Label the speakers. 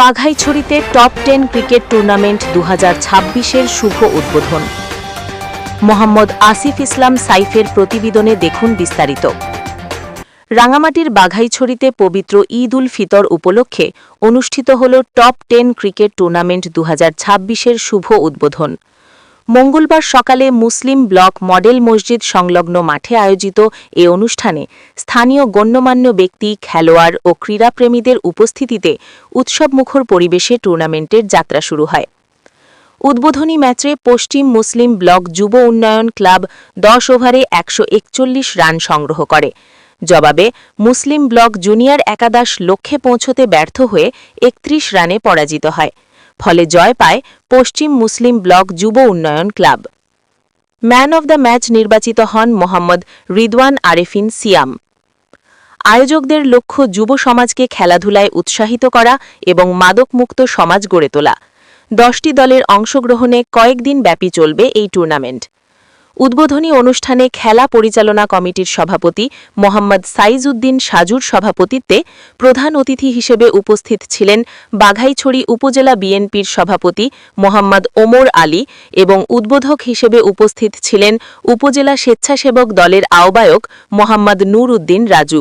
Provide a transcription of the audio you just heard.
Speaker 1: বাঘাইছড়িতে top 10 cricket tournament 2026-এর শুভ উদ্বোধন। মোহাম্মদ আসিফ ইসলাম সাইফের প্রতিবেদনে দেখুন বিস্তারিত। রাঙামাটির বাঘাইছড়িতে পবিত্র ঈদ উল ফিতর উপলক্ষে অনুষ্ঠিত হল টপ 10 ক্রিকেট টুর্নামেন্ট 2026-এর শুভ উদ্বোধন। মঙ্গলবার সকালে মুসলিম ব্লক মডেল মসজিদ সংলগ্ন মাঠে আয়োজিত এ অনুষ্ঠানে স্থানীয় গণ্যমান্য ব্যক্তি, খেলোয়াড় ও ক্রীড়াপ্রেমীদের উপস্থিতিতে উৎসবমুখর পরিবেশে টুর্নামেন্টের যাত্রা শুরু হয়। উদ্বোধনী ম্যাচে পশ্চিম মুসলিম ব্লক যুব উন্নয়ন ক্লাব 10 ওভারে 141 রান সংগ্রহ করে। জবাবে মুসলিম ব্লক জুনিয়র একাদশ লক্ষ্যে পৌঁছতে ব্যর্থ হয়ে 31 রানে পরাজিত হয়। ফলে জয় পায় পশ্চিম মুসলিম ব্লক যুব উন্নয়ন club. Man of the match নির্বাচিত হন মোহাম্মদ রিদওয়ান আরেফিন সিয়াম। আয়োজকদের লক্ষ্য যুব সমাজকে খেলাধুলায় উৎসাহিত করা এবং মাদকমুক্ত সমাজ গড়ে তোলা। 10টি দলের অংশগ্রহণে কয়েকদিন ব্যাপী চলবে এই টুর্নামেন্ট। উদ্বোধনী অনুষ্ঠানে খেলা পরিচালনা কমিটির সভাপতি মোহাম্মদ সাইজউদ্দিন সাজুর সভাপতিত্বে প্রধান অতিথি হিসেবে উপস্থিত ছিলেন বাঘাইছড়ি উপজেলা বিএনপির সভাপতি মোহাম্মদ ওমর আলী এবং উদ্বোধক হিসেবে উপস্থিত ছিলেন উপজেলা স্বেচ্ছাসেবক দলের আহ্বায়ক মোহাম্মদ নূর উদ্দিন রাজু।